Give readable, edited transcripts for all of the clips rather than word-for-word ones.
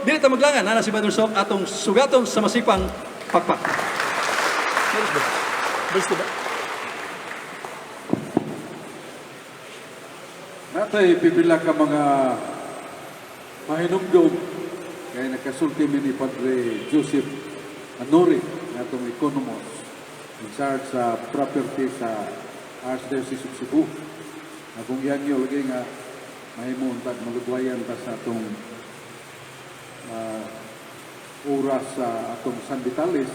dili ta maglangan na si Brother Sok atong sugaton sa masipang pakpak. Basta ba? Natay pipila ka mga mahinumdum kaya nakasulti mi ni Padre Joseph Anori na itong economos in charge sa property sa Archdiocese of Cebu. Na kung yan nyo lagi nga mahimuntag malugwayan ta sa itong oras sa atong San Vitalis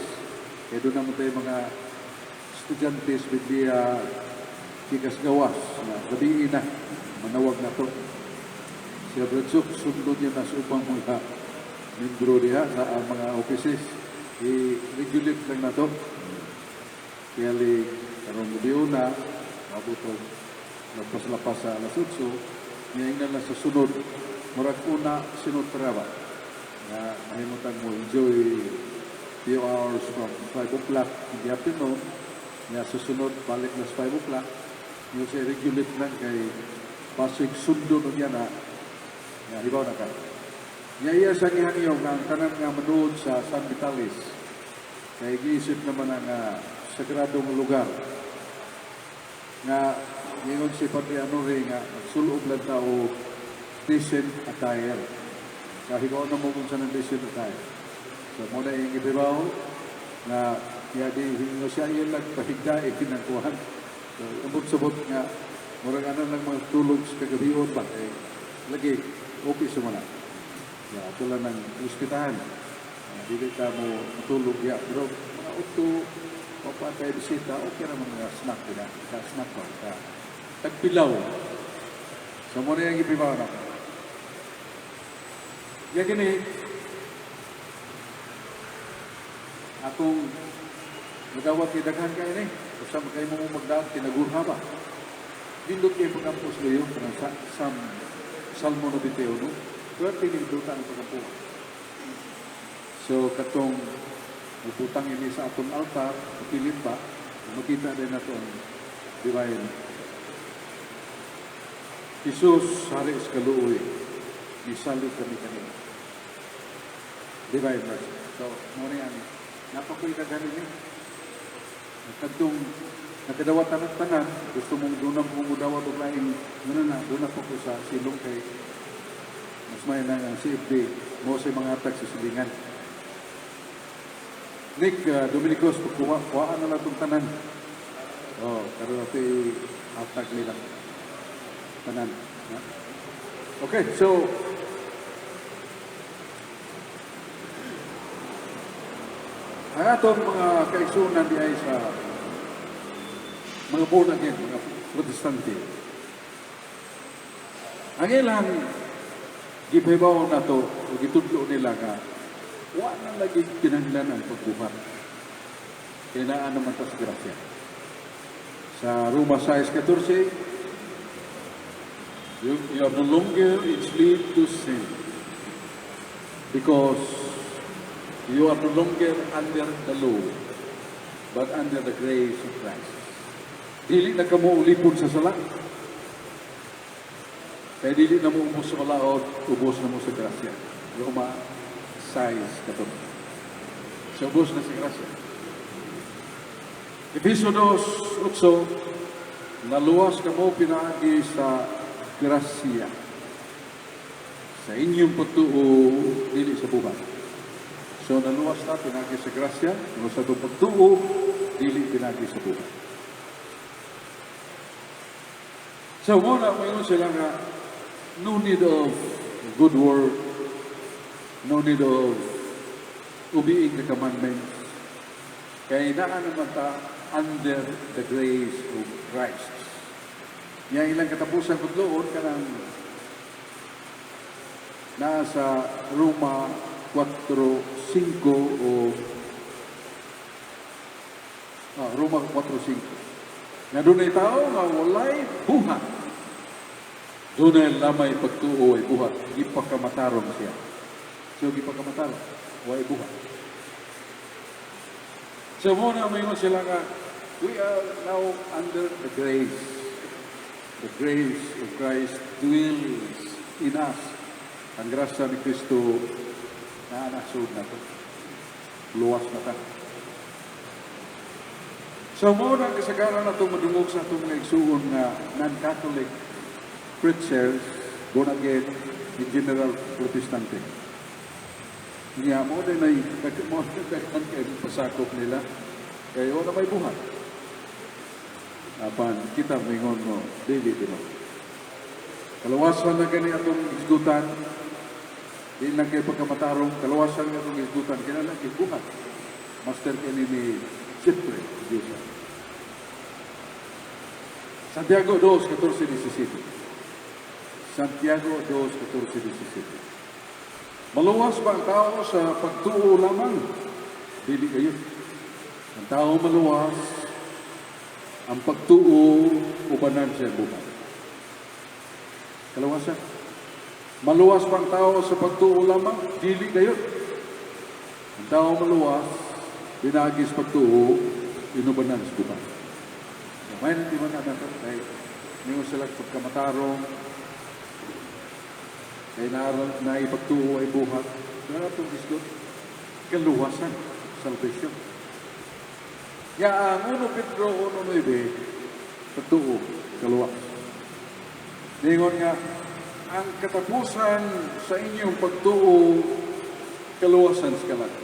kaya doon naman tayo mga estudyantes Biblia Kikas Gawas na gabi na manawag na to. Si Abradsuk, sundod niya na sa upang mga membro niya sa mga offices. I-regulate lang na to. Kaya karong gabi na, mabutog, lapas-lapas sa alas 8, ngayon na lang sa sunod. Murag una, sunod trawa. Na mahimutan mo, enjoy few hours from 5 o'clock in the afternoon. Nga susunod, balik na sa 5 o'clock. Yung siya regulate lang kay pasig sundo nun yan na ibaw na ka. Ngaya sa ihaniyong ang tanan nga manood sa San Vitalis kay giisip naman ang sagradong lugar nga ngayon si Padre Anori nga nagsulob lang tao decent attire. Kahit ko na mo kung saan ang decent attire. So muna yung ibibaw na kaya di hingo siya yung nagpahigda ikinagkuhan. So umot-subot nga murang ano lang mga tulog sa kagabion ba? Lagi, okay sa mga. Yeah, ito lang ng hospitahan. Dili ka mo matulog ya. Pero mga uto, papatay bisita, okay naman mga snack nila. Snack ba? Tagpilaw. So muna yung ipibaw na. Kaya gini, akong nagawag kidaghan kayo ni. Kasama kayo mo magdaan, tinagurha ba? Dindot kayo pagkampos ngayon, sa Salmo 91, pero pinigdutan ang pagkampuan. So, katong nagputang ini sa atong altar, pilit pa, makita din na itong divine. Jesus, hari sa kaluoy, isali kami kanina. Divine mercy. So, muna yan. Napakoy ka ganin eh. Katong nakadawat tanan, gusto mong doon ang pumudawat o laing, doon na po ko sa silong kay mas may na ang CFD, mo sa mga atak sa silingan. Nick, Dominicos, kuhaan na lang itong tanan. Pero ito atak nila. Tanan. Okay, so, ang atong mga kaigsunan di ay sa mga born again, mga protestante. Ang ilang gipahibaw na to, o gitudlo nila nga, wala na laging pinanglan ang pagbuhat. Kinaan naman ito sa grasya. Sa Roma 6:14, you are no longer enslaved to sin because you are no longer under the law but under the grace of Christ. Dili na ka mo ulipon sa sala. Kaya dili na mo ubos sa malaod, ubos na mo sa grasya. Roma 6:14. So, ubos na sa grasya. Efeso 2:8, naluwas ka mo pinaagi sa grasya. Sa inyong pagtuo, dili sa buhay. So, naluwas na pinagi sa grasya, no sa itong pagtuo, dili pinagi sa buhay. So, muna, mayroon sila nga, no need of good work, no need of obeying the commandments. Kaya inaan naman ta under the grace of Christ. Yang ilang katapusan pagloon ka ng nasa Roma 4:5 o Roma 4:5. Na doon ay tao nga walay buhat. Doon ay lamay pagtuo ay buhat. Ipakamatarong siya. So, ipakamatarong. Walay buhat. So, muna may sila nga, we are now under the grace. The grace of Christ dwells in us. Ang grasya ni Kristo Naanasod na to. Luwas na ta. So, muna kasagaran na itong madungog sa itong mga igsuon na non-Catholic preachers, born again, in general Protestante. Nga mo din ay nagkakan kayo pasakop nila, kayo na may buhat. Apan, kita mingon mo, dili mo. Kalawasan na gani atong isgutan, di lang kayo pagkamatarong, kalawasan na itong isgutan, kaya lang kayo buhat. Master kayo ni siyempre, Diyos. Santiago 2:14-17. Santiago 2:14-17. Maluwas ba ang tao sa pagtuo lamang? Dili kayo. Ang tao maluwas, ang pagtuo, ubanan siya buhay. Kalawasan. Maluwas ba ang tao sa pagtuo lamang? Dili kayo. Ang tao maluwas, binagis pagtuo, inubanan sa buhay. May nanti man natin kay niyo sila pagkamatarong, kay naipagtuo ay buhat. Kaya itong isgot, kaluwasan, salvation. Ya, ang 1 Pedro 1:9, pagtuo, kaluwas. Ningon nga, ang katapusan sa inyong pagtuo, kaluwasan sa kalag.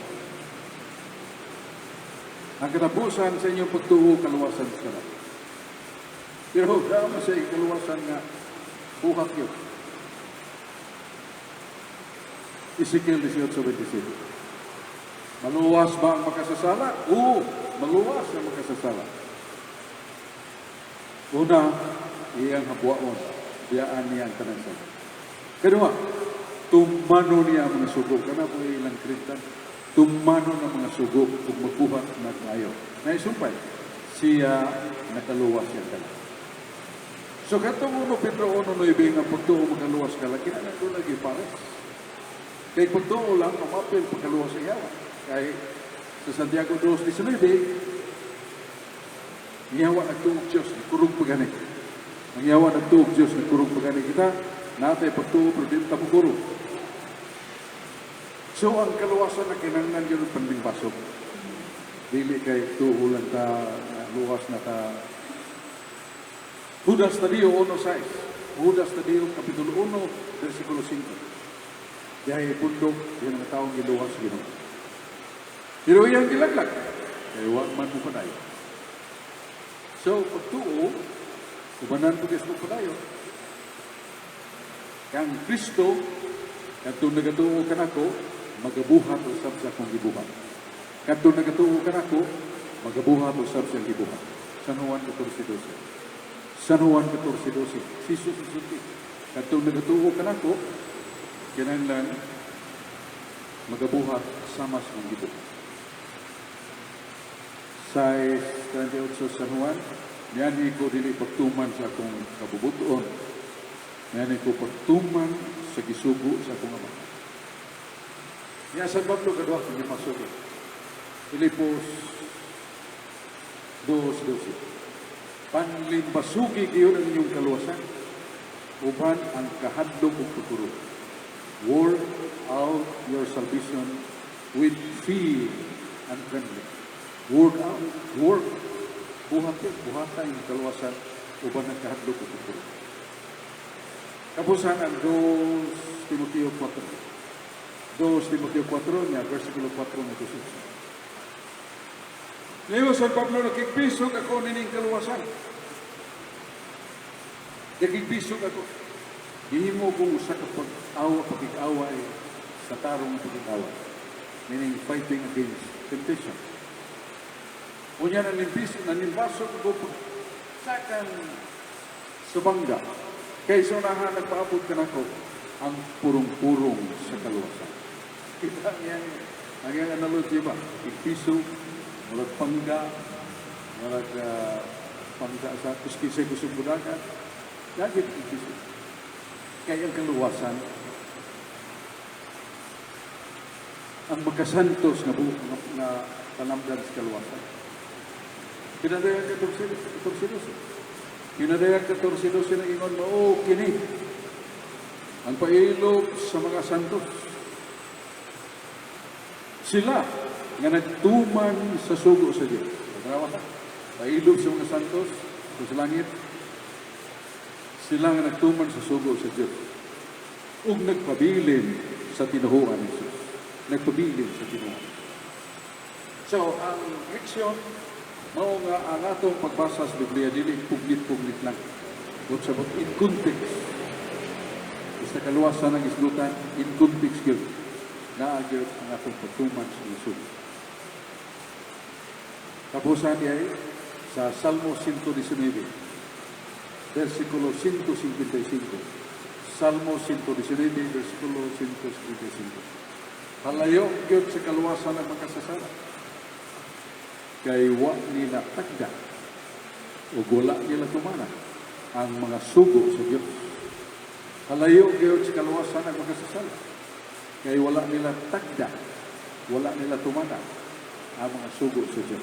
Ang katapusan sa inyong pagtuo, kaluwasan sa kalag. Pero dama sa kaluwasan nga, buhat yun. Ezekiel 18:27. Maluwas ba ang makasasala? Oo, maluwas ang makasasala. Una, iyang habuaon, biyaan niya ang tanansan. Kedua, tumano niya ang mga sugo. Kana po ilang kritan, tumano ng mga sugo kung magbuhat na tayo. Naisumpay, siya nakaluwas siya talaga. So, katong 1 Pedro 1:9 ang pagtuo magaluwas ka lang, kinalang ko lagi pares. Kaya pagtuo lang, mamapil pagkaluwas sa yawa. Kaya sa Santiago 2:19, yawa nagtuog Diyos, kurong pagani. Ang yawa nagtuog Diyos, kurong pagani kita, natay pagtuo, pero din tapuguro. So, ang kaluwasan na kinangnan yun ang pandimbasog. Dili kay tuo lang ta, luwas na ta. Judas Tadio 1:6. Judas Tadio Kapitulo 1, versikulo 5. Dahil pundok, yan ang taong giluwas Ginoo. Pero iyang gilaglag, kaya wag man mo padayo. So, pagtuo, ubanan po Diyos mo padayo. Kaya ang Kristo, katong nagatuo ka nako, magabuhat usab sa akong gibuhat. Katong nagatuo ka nako, magabuhat usab sa gibuhat. San Juan 14:12. San Juan 14:12. Sisus susunti. Katong nagatuo ka nako, kinahanglan magabuhat sama sa akong gibuhat. Sa 38 San Juan, niyan ko dili pagtuman sa akong kabubuton. Niyan ko pagtuman sa gisugo sa akong Ama. Niya San Pablo kadwa kung masuk. Filipos 2:12. Panlimbasugi giyon ang inyong kaluwasan. Uban ang kahadlok ug pagkuro. Work out your salvation with fear and trembling. Work out, work. Buhatan yung kaluwasan, uban ang kahadlok ug pagkuro. Kapusan ang 2 Timoteo 4. 2 Timoteo 4 niya, versikulo 4 na 12. Ngayon, San Pablo, nakikpisog ako nining kaluwasan. Nakikpisog ako. Hihimo kong sa kapag-awa, pag-awa ay sa tarong pag-awa. Meaning, fighting against temptation. Unya nanimbasog ko sakan subangga. Kaysa unahan nagpaabot ka na ko ang purong-purong sa kaluwasan. Kita niyan, ang yung analogy ba? Ikpisog, walang pangga, walang pangga sa kuskisay kusog budakan. Lagi ikpisog. Kaya ang kaluwasan, ang magkasantos na panamdan sa kaluwasan. Pinadayan ka 14-12. Pinadayan ka 14-12 na ingon mo, kini. Ang pailog sa mga santos. Sila nga nagtuman sa sugo sa Diyos. Nagrawa ka? Pailog sa mga santos sa langit. Sila nga nagtuman sa sugo sa Diyos. Ug nagpabilin sa tinuhuan ni Jesus. Nagpabilin sa tinuhuan. So, ang leksyon, mao nga ang atong pagbasa sa Biblia, dili puglit-puglit lang. But sa in context, sa kaluwasan ng islutan, in context yun, naagyo ang atong pagtuman sa Jesus. Tapusan niya ay sa Salmo 119, versikulo 155. Salmo 119, versikulo 155. Halayo yun sa kaluwasan ng makasasala. Kay wa nila tagda o wala nila tumana ang mga sugo sa Diyos. Halayo yun sa kaluwasan ng makasasala. Kay wala nila tagda, wala nila tumana ang mga sugo sa Diyos.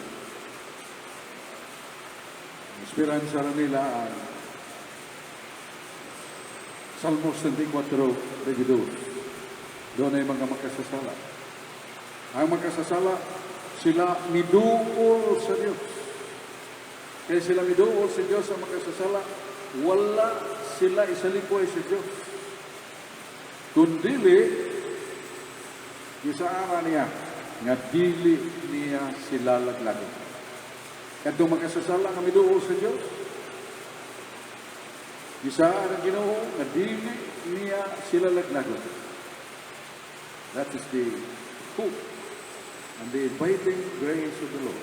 Esperanza na nila ang Salmo 34:22. Doon ay mga makasasala. Ang makasasala, sila miduol sa Diyos. Kaya sila miduol sa Diyos ang makasasala, wala sila isalikoy sa Diyos. Kundili, gisaara niya, nga dili niya sila laglagon. Kadtong makasasala nga miduol sa Diyos, gisaara ang Ginoo nga dili niya sila laglagon. That is the hope and the inviting grace of the Lord.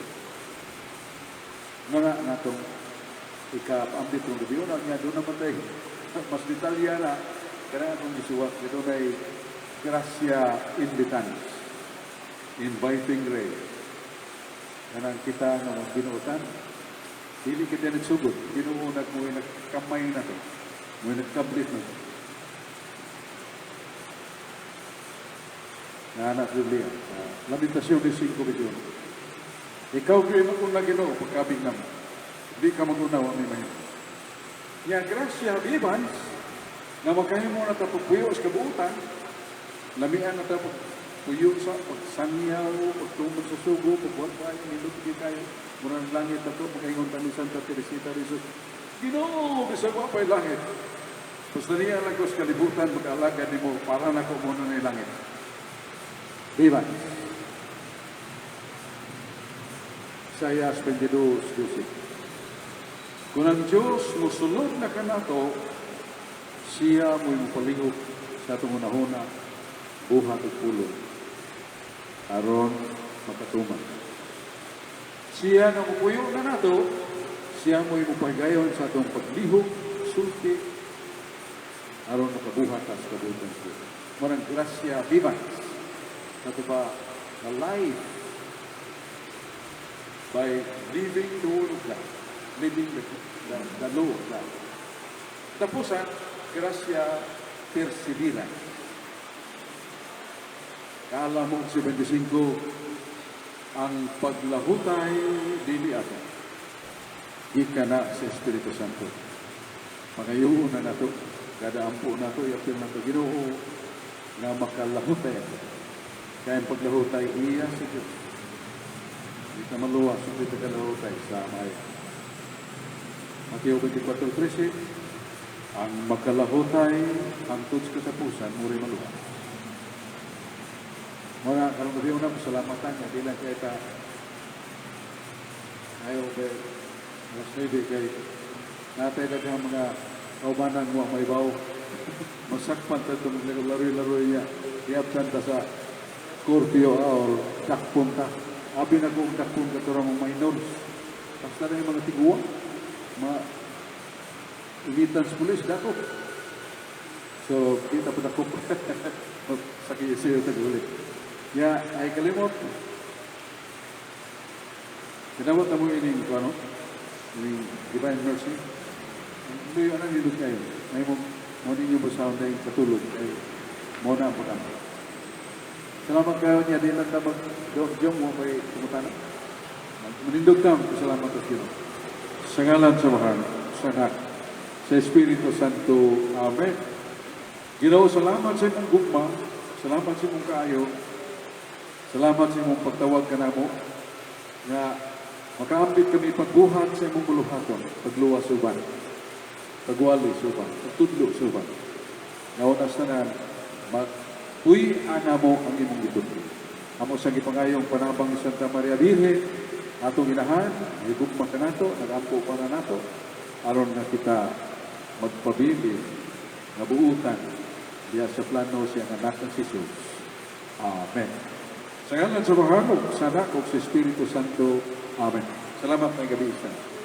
Nga natong ika-update ng gabi yun, nga doon naman tayo, mas detalya na, kaya akong isuwat, ito na gracia invitans, inviting grace. Kanang kita nga mga binuotan, dili kita nagsugod, binuunag mo yung nagkamay na to, mo yung nagkablit na to. Nga anak Biblia, Lamentasyon 5:21. Ikaw kayo mag-una Ginoo pagkabig naman. Hindi ka mag-unawa may mahina. Nga grasya bibans, nga magkahimo na tapagpuyo sa kabuutan, lamian na tapagpuyo sa pagsangyaw, pagtumod sa sugo, pagbuhat tayo, nilupi kayo, muna ng langit na ito, magkaingon tayo ni Santa Teresita Rizos. Ginoo, bisag mo pa yung langit. Basta niya lang ko sa kalibutan, mag-alaga ni mo, para na ko muna na yung langit. Bibans. Isaias 22:12. Kung ang Diyos musulod na ka na to, siya mo'y mapalingog sa itong unahuna, buhat at pulong. Aron makatuman. Siya na mupuyo na nato, siya mo'y mapahigayon sa itong paglihog, sulti, aron makabuhat at kabutan siya. Marang grasya vivans. Ito pa, the life by living the word of God, living the law of God. Tapusan, grasya perseverance. Kala mo 75, ang paglahutay dili ato. Ika na sa Espiritu Santo. Pangayuon na nato, kada ampo nato, yapil nato Ginoo na makalahutay ato. Kaya ang paglahutay iya sa Diyos. Hindi ka maluwas, hindi ka kalahutay sa amay. Mateo 24:13, ang makalahutay ang tuds katapusan, muri maluwas. Mga kalong gabi na, pasalamatan niya, di lang kaya ayaw kay alas 9 kay natay lang ang mga kaubanan mo ang maibaw. Masakpan tayo itong laro-laro niya. Iapsan ta sa Scorpio or dakpunta. Abi na kong dakpunta ito ramang minors. Basta na yung mga tiguwa. Mga imitans pulis, dako. So, kita po dako. Sakit siya ito ulit. Ya, ay kalimot. Kinawat na mo ining, ano? Ining divine mercy. Hindi yun ang nilog kayo. May mo ninyo ba sound ay katulog. Ay, muna po naman. Salamat kayo niya, di lang na mag-jong mo may kumutana. Manindog tam, salamat at Ginoo. Sa ngalan sa mahal, sa anak, sa Espiritu Santo. Amen. Ginoo, salamat sa imong gugma, salamat sa imong kaayo, Salamat sa imong pagtawag ka namo nga makaambit kami pagbuhat sa imong buluhaton, pagluwas suban, pagwali suban, pagtudlo suban. Naunas tanan, mag-uy-ana mo ang imong gitudlo. Amo sa gipangayong panabang ni Santa Maria Virgen, atong inahan, higugma ka nato, nag-ampo pa na nato, aron nga kita magpabili, nabuutan, diya sa plano siya ng anak ng Jesus. Amen. Sa ngalan sa Mahanog, sa Anak o sa Espiritu Santo. Amen. Salamat, may gabi isa.